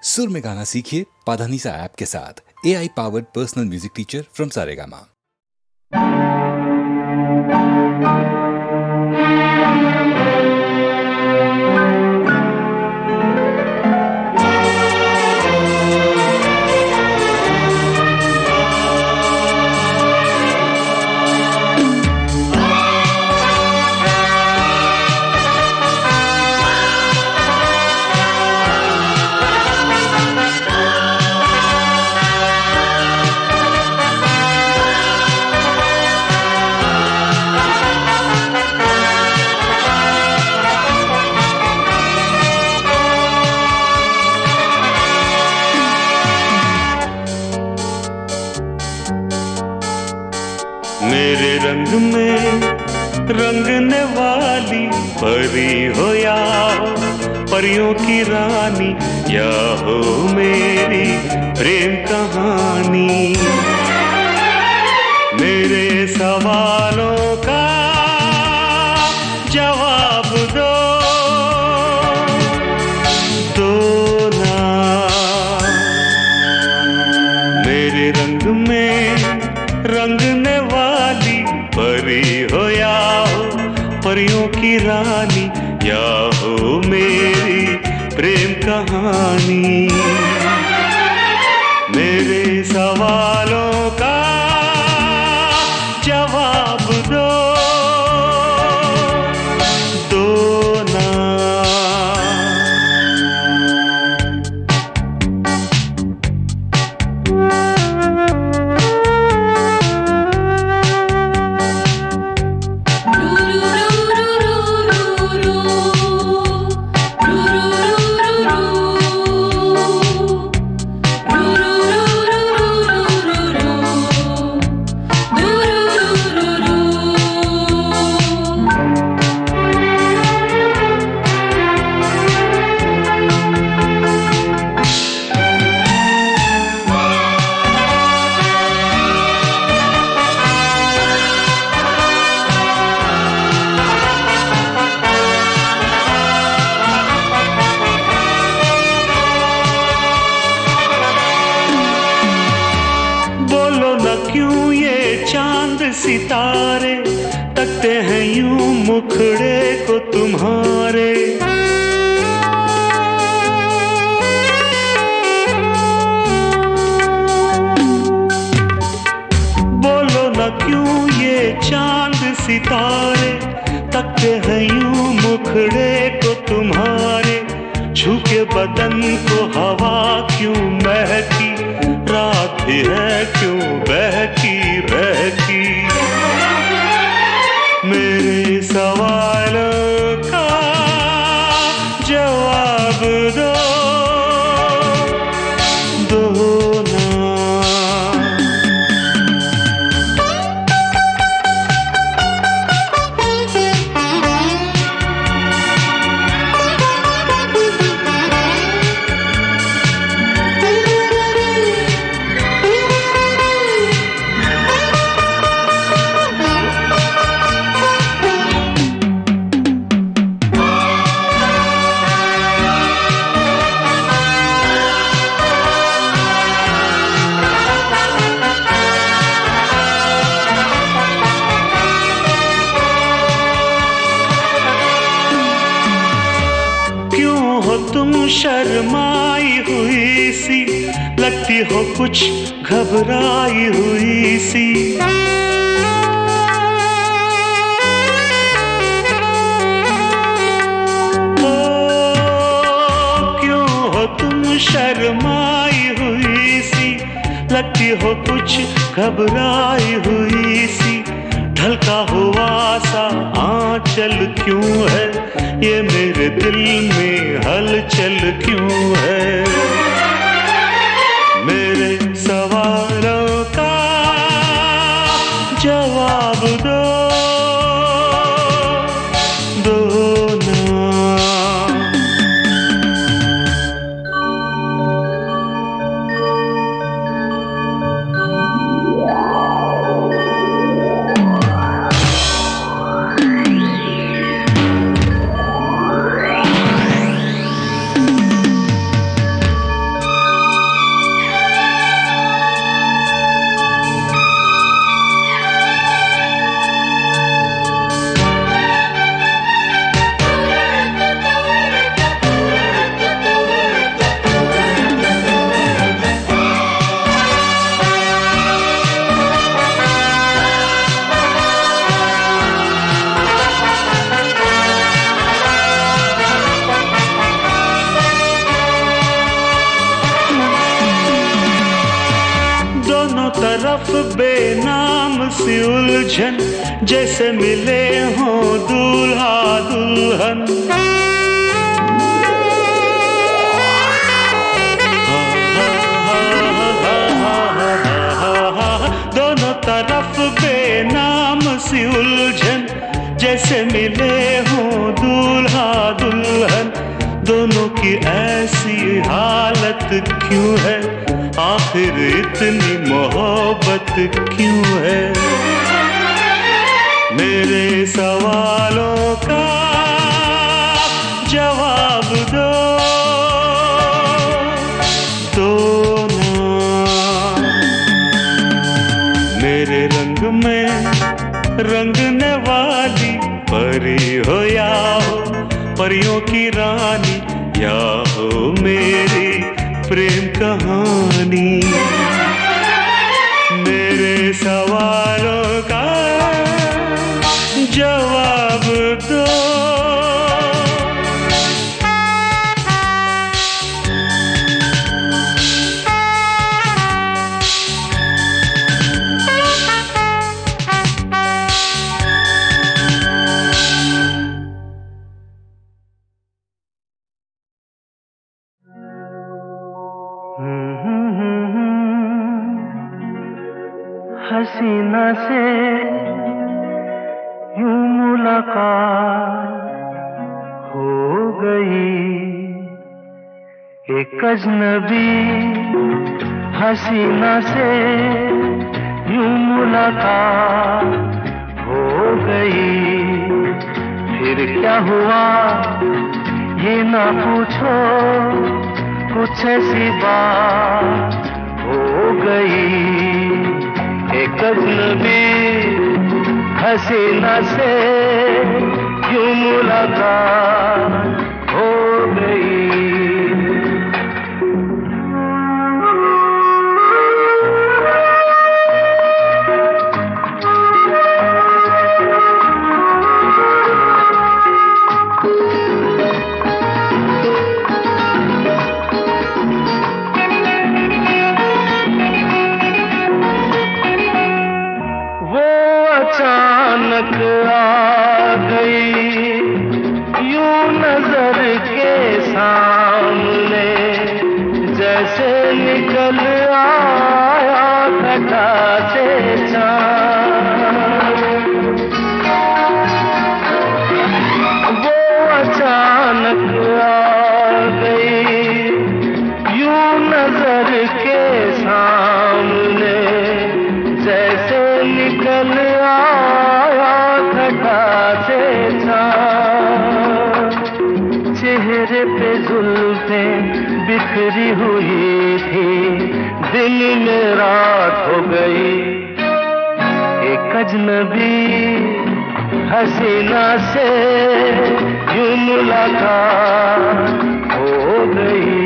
सुर में गाना सीखिए पाधानीसा ऐप के साथ। AI powered personal music teacher from Saregama. मेरे रंग में रंगने वाली परी हो या हो परियों की रानी, या हो मेरी प्रेम कहानी। मेरे सवालों का जवाब दो ना। मेरे रंग में रंगने वाली परी हो या हो परियों की रानी, या हो मेरी प्रेम कहानी। मेरे सवालों का जवाब दो ना। क्यों ये चांद सितारे तकते हैं यूं मुखड़े को तुम्हारे। बोलो न क्यों ये चांद सितारे तकते हैं यूं मुखड़े को तुम्हारे। छू के बदन को हवा क्यों महकी, रात भी है क्यों बहकी बहकी। मेरे सवालों का जवाब दो ना। तुम शर्माई हुई सी, लगती हो कुछ घबराई हुई सी। ओ क्यों हो तुम शर्माई हुई सी, लगती हो कुछ घबराई हुई सी। ढलका हुआ सा आंचल क्यों है, ये मेरे दिल में हलचल क्यों है। मेरे सवालों का जवाब दो ना। तरफ बेनाम सी उलझन, जैसे मिले हों दूल्हा दुल्हन। दोनों तरफ बेनाम सी उलझन, जैसे मिले हों दूल्हा दुल्हन। दोनों की ऐसी हालत क्यों है, आखिर इतनी मोहब्बत क्यों है? मेरे सवालों का जवाब दो ना। मेरे रंग में रंगने वाली परी हो या हो परियों की रानी, या हो मेरी प्रेम कहानी। मेरे सवालों का जवाब दो। हसीना से यूं मुलाकात हो गई, एक अजनबी हसीना से यूं मुलाकात हो गई। फिर क्या हुआ ये ना पूछो, कुछ ऐसी बात हो गई। एक अजनबी हसीना से यूं मुलाकात हो गई। अचानक आ गई यूं नजर के सामने, जैसे निकल आया घटा से चाँद। वो अचानक आ गई यूं नजर के सामने, जैसे निकल आया घटा से चाँद। चेहरे पे जुल्फें बिखरी हुई थी, दिन में रात हो गई। एक अजनबी हसीना से यूं मुलाकात हो गई।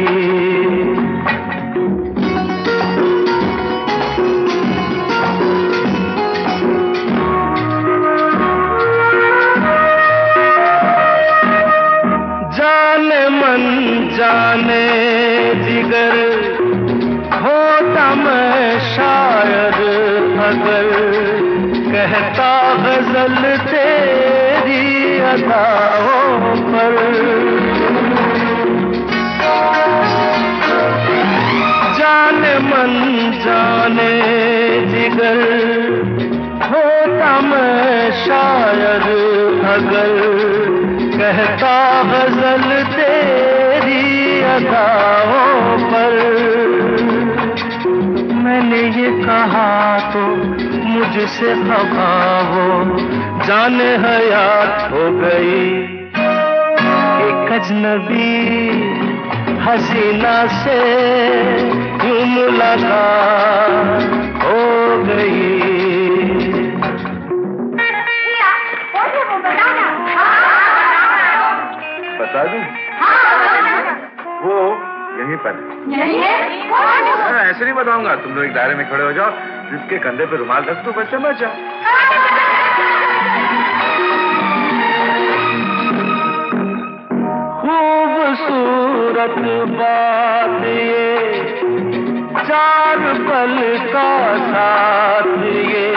जाने जिगर होता मैं शायद अगर, कहता गजल तेरी अदाओं पर। जाने मन जाने जिगर होता मैं शायद अगर, कहता गजल तेरी अदाओं पर। मैंने ये कहा तो मुझसे खफा हो, जाने हयात हो गई। एक अजनबी हसीना से यूं मुलाकात हो गई। बता दूं? वो यहीं पर यहीं है? ऐसे नहीं बताऊंगा, तुम लोग एक दायरे में खड़े हो जाओ, जिसके कंधे पे रुमाल रख दो, बस समझ जाओ। खूबसूरत बात ये चार पल का साथ ये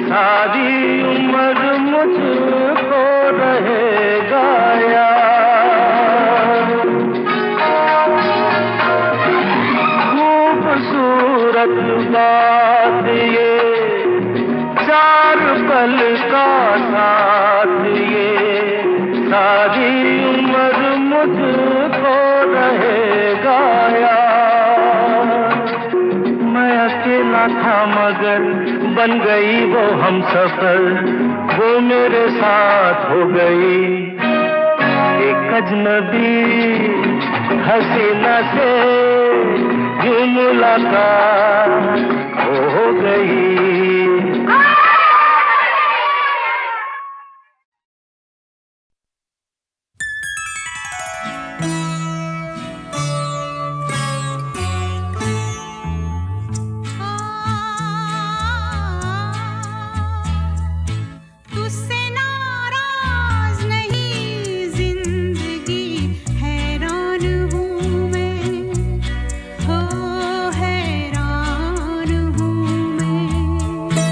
सारी उम्र मुझको रहेगा याद। खूबसूरत बात ये चार पल का साथ ये सारी उम्र मुझको रहेगा याद। मैं अकेला था मगर बन गई वो हमसफर, वो मेरे साथ हो गई एक अजनबी हसीना से यूं मुलाकात हो गई। तुझसे नाराज नहीं जिंदगी, हैरान हूँ मैं, हो हैरान हूँ मैं।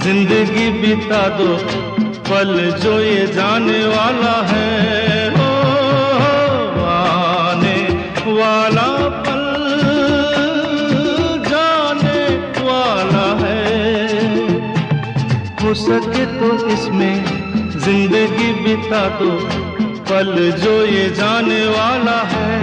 जिंदगी बिता दो पल जो ये जाने वाला है, हो आने वाला पल जाने वाला है। हो सके तो इसमें जिंदगी बिता दो पल जो ये जाने वाला है।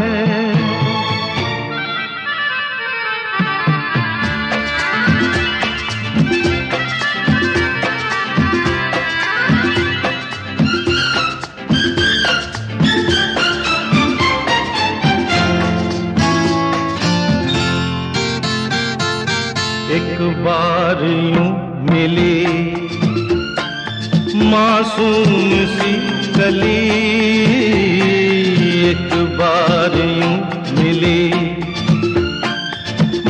एक बार यूं मिली मासूम सी कली, एक बार यूं मिली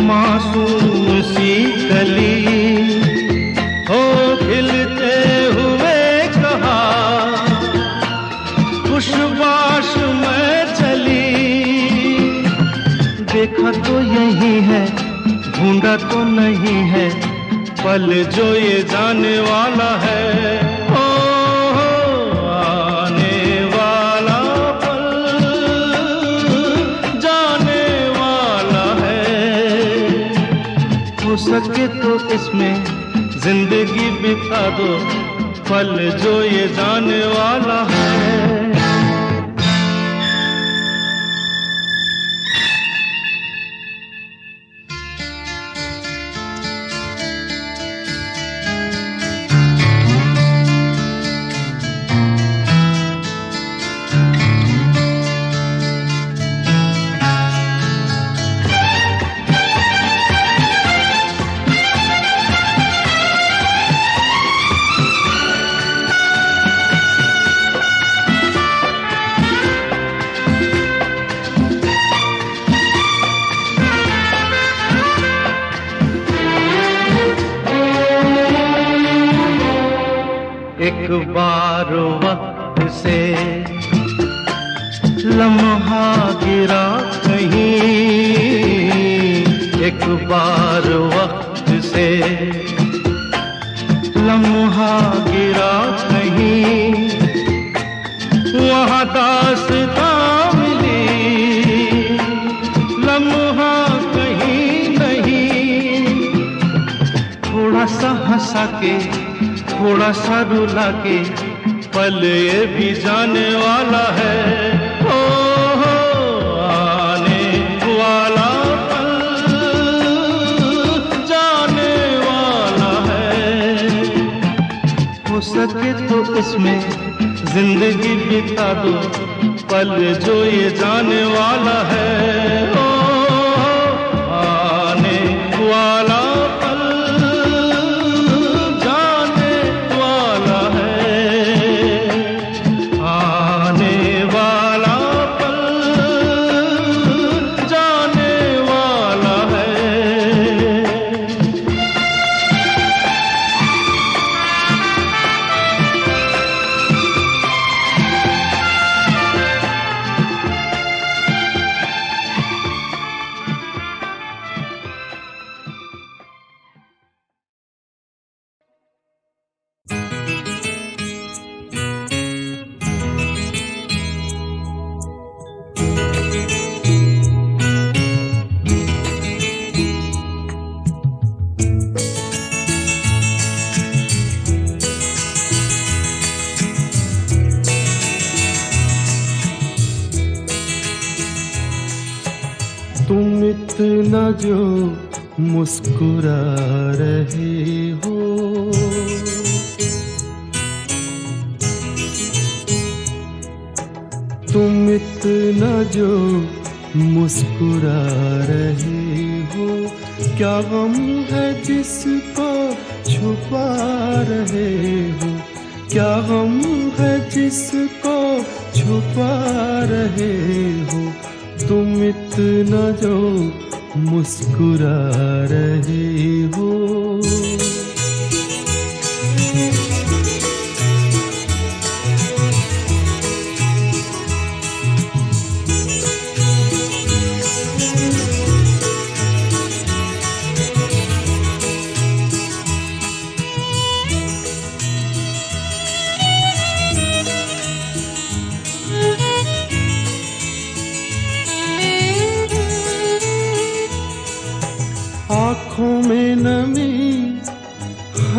मासूम सी कली, हो खिलते हुए कहा खुशबाश में चली। देखा तो यही है ढूंढा तो नहीं है पल जो ये जाने वाला है, ओ आने वाला पल जाने वाला है। हो सके तो इसमें जिंदगी बिता दो पल जो ये जाने वाला है। एक बार वक्त से लम्हा गिरा कहीं, एक बार वक्त से लम्हा गिरा कहीं, वहाँ दास्तां मिली लम्हा कहीं नहीं। थोड़ा सा हंसा के थोड़ा सा रुला के पल ये भी जाने वाला है, ओ आने वाला पल जाने वाला है। हो सके तो इसमें जिंदगी बिता दो पल जो ये जाने वाला है, ओ आने वाला तुम इतना जो मुस्कुरा रहे हो, तुम इतना जो मुस्कुरा रहे हो, क्या गम है जिसको छुपा रहे हो, क्या गम है जिसको छुपा रहे हो, तुम इतना जो मुस्कुरा रहे हो।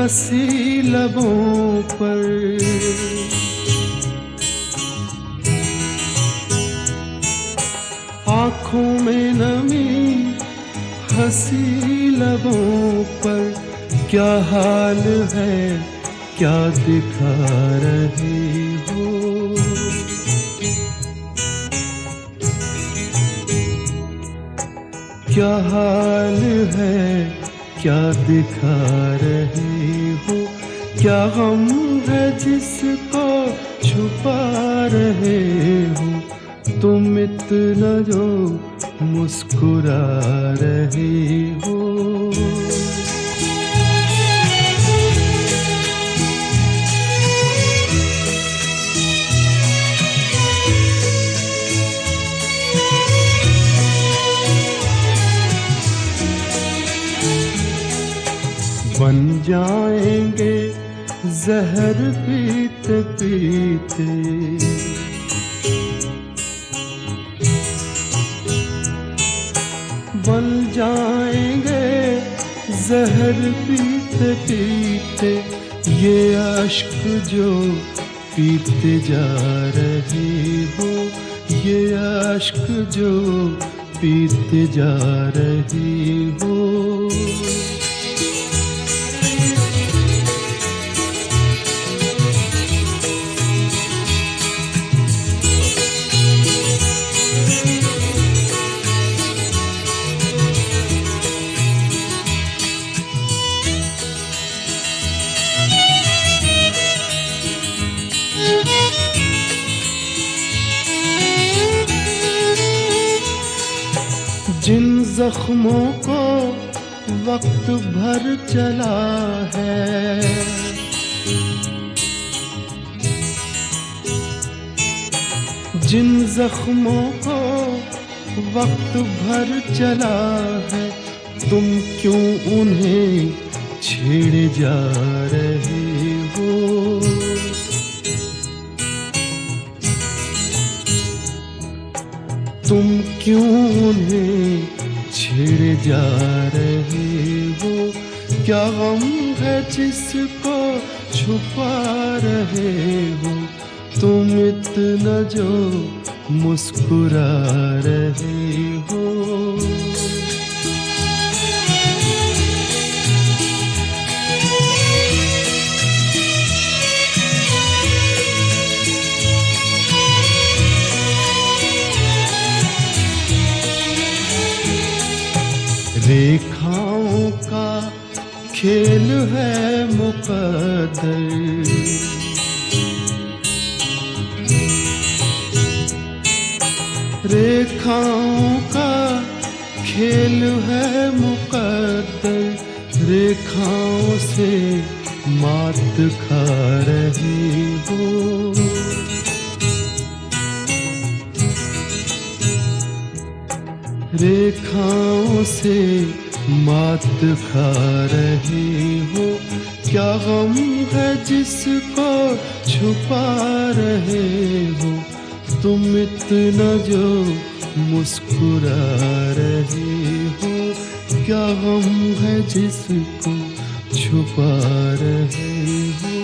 हंसी लबों पर, आँखों में नमी हंसी लबों पर, क्या हाल है क्या दिखा रही हो, क्या हाल है क्या दिखा रही हो, क्या गम है जिसको छुपा रहे हो, तुम इतना जो मुस्कुरा रही हो। बन जाएंगे जहर पीते पीते, बन जाएंगे जहर पीते पीते, ये अश्क जो पीते जा रही हो, ये अश्क जो पीते जा रही हो। जिन जख्मों को वक्त भर चला है, जिन जख्मों को वक्त भर चला है, तुम क्यों उन्हें छेड़े जा रहे हो, तुम क्यों उन्हें छेड़े जा रहे हो, क्या गम है जिसको छुपा रहे हो, तुम इतना जो मुस्कुरा रहे हो। रेखाओं का खेल है मुकद्दर, रेखाओं का खेल है मुकद्दर, रेखाओं से मात खा रही हो, रेखाओं से मात खा रही हो, क्या गम है जिसको छुपा रहे हो, तुम इतना जो मुस्कुरा रहे हो, क्या गम है जिसको छुपा रहे हो।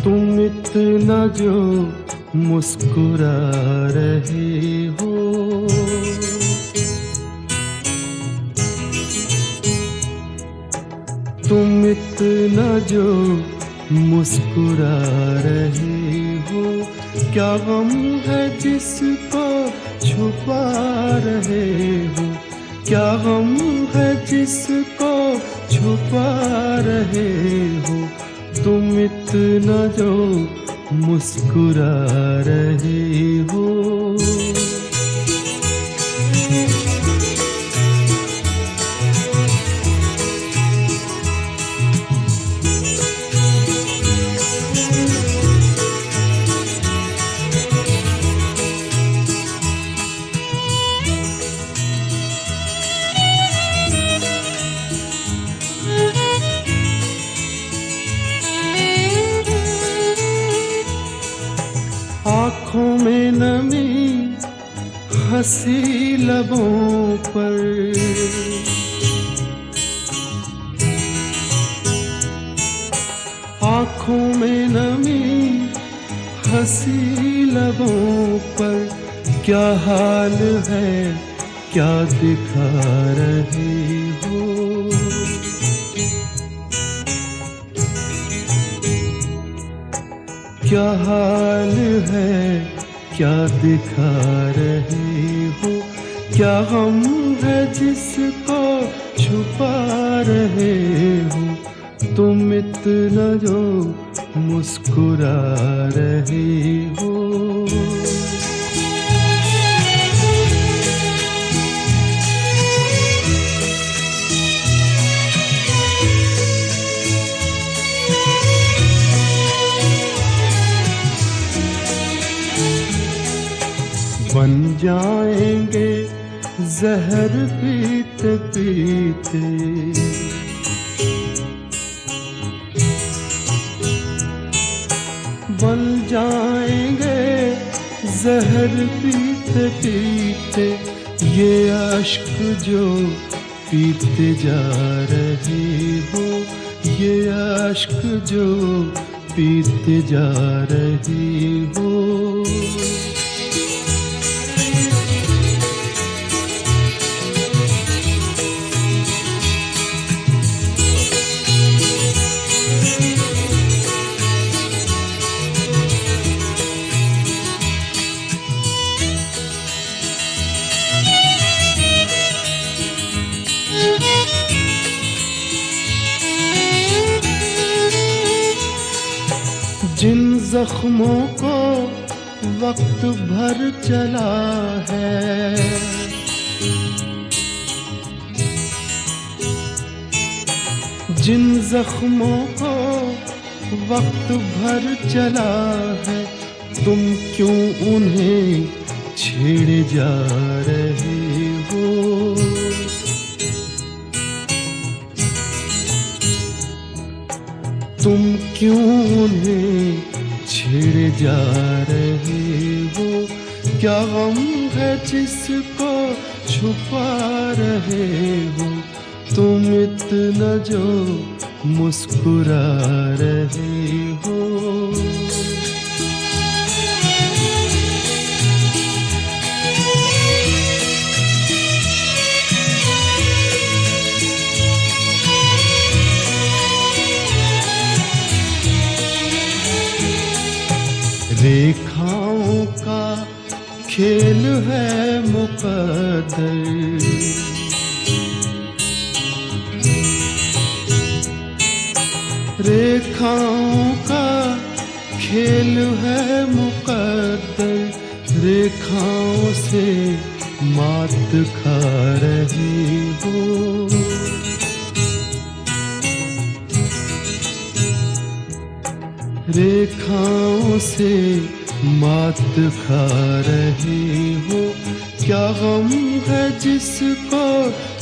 तुम इतना जो मुस्कुरा रहे हो, तुम इतना जो मुस्कुरा रहे हो, क्या गम है जिसको छुपा रहे हो, क्या गम है जिसको छुपा रहे हो, तुम इतना जो मुस्कुरा रहे हो। आँखों में नमी हंसी लबों पर, आँखों में नमी हंसी लबों पर, क्या हाल है क्या दिखा रही हो, क्या हाल है क्या दिखा रही हो, क्या हम है जिसको छुपा रहे हो, तुम इतना जो मुस्कुरा रही हो। बन जाएंगे जहर पीते पीते, बन जाएंगे जहर पीते पीते, ये अश्क जो पीते जा रही हो, ये अश्क जो पीते जा रही हो। जिन जख्मों को वक्त भर चला है, जिन जख्मों को वक्त भर चला है, तुम क्यों उन्हें छेड़े जा रहे हो, तुम क्यों उन्हें छेड़े जा रहे हो, क्या गम है जिसको छुपा रहे हो, तुम इतना जो मुस्कुरा रहे हो। रेखाओं का खेल है मुकद्दर, रेखाओं का खेल है मुकद्दर, रेखाओं से मात खा रही हो, रेखाओं से मात खा रही हो, क्या गम है जिसको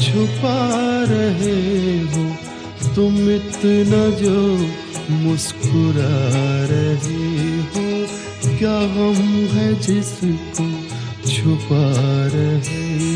छुपा रहे हो, तुम इतना जो मुस्कुरा रहे हो, क्या गम है जिसको छुपा रहे